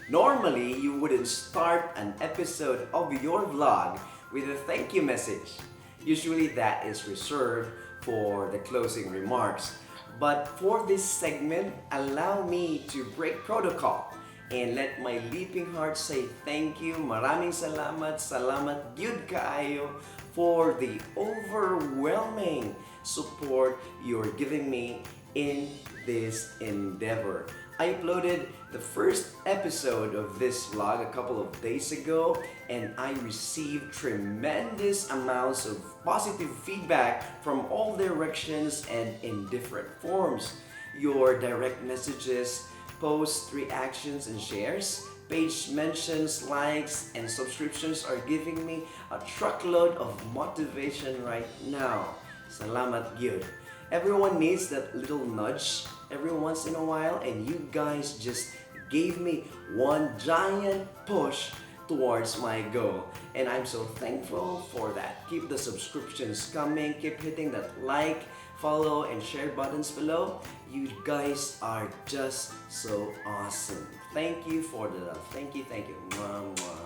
Normally, you wouldn't start an episode of your vlog with a thank you message. Usually, that is reserved for the closing remarks. But for this segment, allow me to break protocol and let my leaping heart say thank you. Maraming salamat, salamat Jude kaayo for the overwhelming support you're giving me in this endeavor. I uploaded the first episode of this vlog a couple of days ago and I received tremendous amounts of positive feedback from all directions and in different forms. Your direct messages, post reactions and shares, page mentions, likes, and subscriptions are giving me a truckload of motivation right now. Salamat Jude. Everyone needs that little nudge every once in a while, and you guys just gave me one giant push towards my goal. And I'm so thankful for that. Keep the subscriptions coming, keep hitting that like, follow, and share buttons below. You guys are just so awesome. Thank you for the love. Thank you, thank you. Mwah, mwah,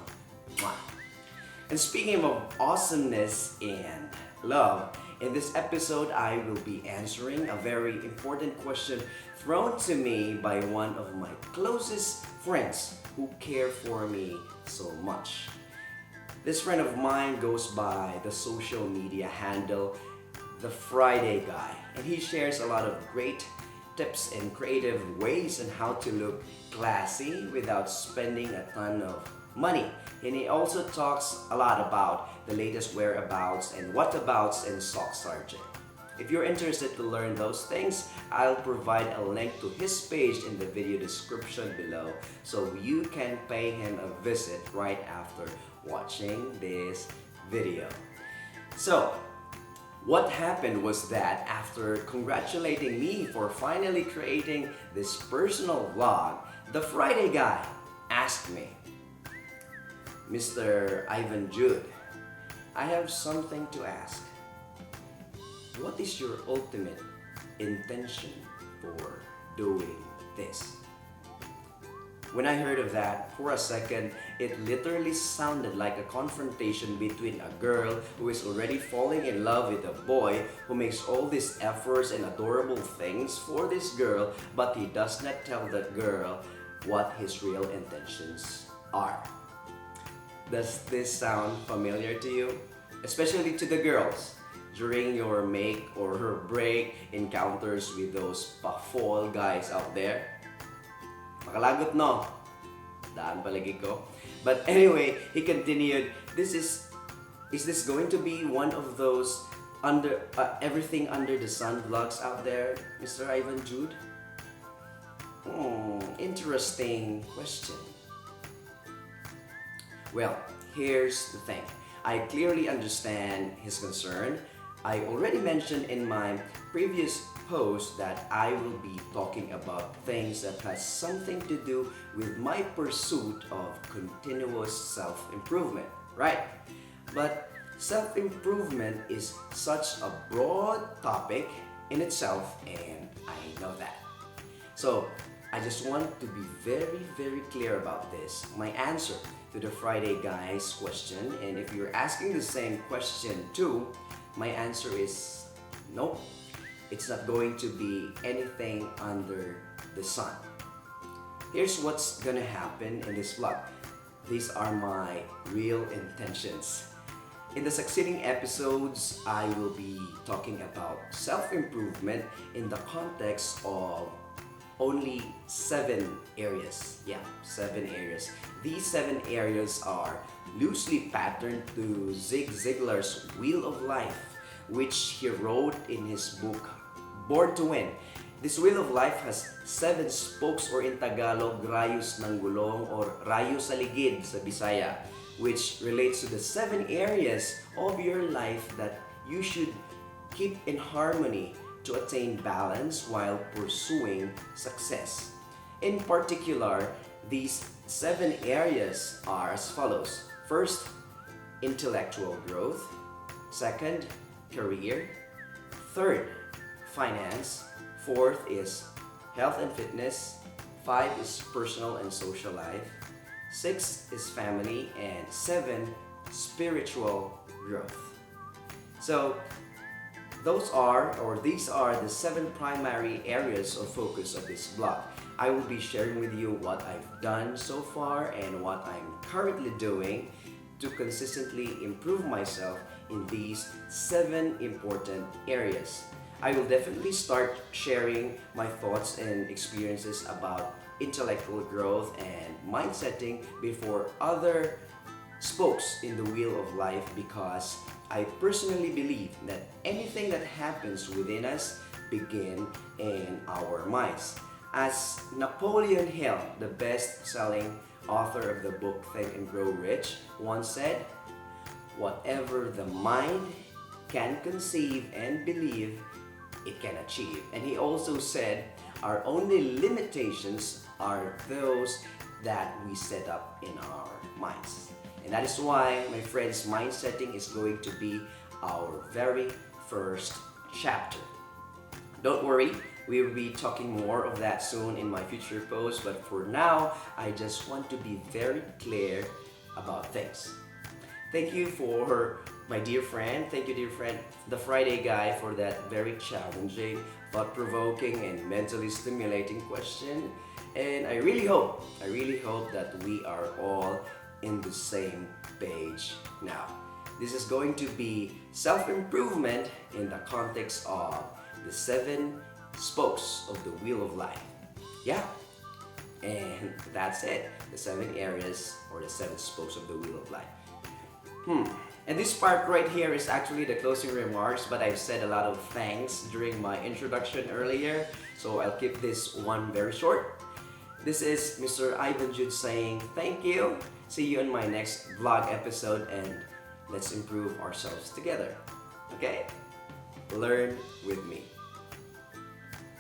mwah. And speaking of awesomeness and love, in this episode, I will be answering a very important question thrown to me by one of my closest friends who care for me so much. This friend of mine goes by the social media handle The Friday Guy, and he shares a lot of great tips and creative ways on how to look classy without spending a ton of money. And he also talks a lot about the latest whereabouts and whatabouts and sock sergeant. If you're interested to learn those things, I'll provide a link to his page in the video description below so you can pay him a visit right after watching this video. So, what happened was that after congratulating me for finally creating this personal vlog, the Friday Guy asked me, Mr. Ivan Jude, I have something to ask. What is your ultimate intention for doing this? When I heard of that, for a second, it literally sounded like a confrontation between a girl who is already falling in love with a boy who makes all these efforts and adorable things for this girl, but he does not tell that girl what his real intentions are. Does this sound familiar to you? Especially to the girls during your make or her break encounters with those pa-fall guys out there. Makalagot no? Daan palagi ko. But anyway, he continued, is this going to be one of those everything under the sun vlogs out there, Mr. Ivan Jude? Interesting question. Well, here's the thing. I clearly understand his concern. I already mentioned in my previous post that I will be talking about things that has something to do with my pursuit of continuous self-improvement, right? But self-improvement is such a broad topic in itself, and I know that. So, I just want to be very, very clear about this. My answer to the Friday Guy's question, and if you're asking the same question too, my answer is no. It's not going to be anything under the sun. Here's what's gonna happen in this vlog. These are my real intentions. In the succeeding episodes, I will be talking about self-improvement in the context of only 7 areas. Yeah, 7 areas. These 7 areas are loosely patterned to Zig Ziglar's Wheel of Life, which he wrote in his book, Born to Win. This Wheel of Life has 7 spokes, or in Tagalog, rayos ng gulong or rayo sa ligid sa Bisaya, which relates to the 7 areas of your life that you should keep in harmony to attain balance while pursuing success. In particular, these 7 areas are as follows. First, intellectual growth. Second, career. Third, finance. Fourth is health and fitness. 5 is personal and social life. 6 is family, and 7, spiritual growth. So these are the 7 primary areas of focus of this blog. I will be sharing with you what I've done so far and what I'm currently doing to consistently improve myself in these 7 important areas. I will definitely start sharing my thoughts and experiences about intellectual growth and mindsetting before other spokes in the wheel of life, because I personally believe that anything that happens within us begin in our minds. As Napoleon Hill, the best-selling author of the book Think and Grow Rich, once said, "Whatever the mind can conceive and believe, it can achieve." And he also said, "Our only limitations are those that we set up in our minds." And that is why, my friends, mindsetting is going to be our very first chapter. Don't worry, we will be talking more of that soon in my future posts, but for now, I just want to be very clear about things. Thank you for my dear friend, the Friday guy, for that very challenging, thought-provoking, and mentally stimulating question. And I really hope that we are all in the same page now. This is going to be self-improvement in the context of the 7 spokes of the wheel of life. Yeah, and that's it. The 7 areas, or the 7 spokes of the wheel of life. And this part right here is actually the closing remarks, but I've said a lot of thanks during my introduction earlier, so I'll keep this one very short. This is Mr. Ivan Jude saying thank you. See you in my next vlog episode, and let's improve ourselves together. Okay? Learn with me.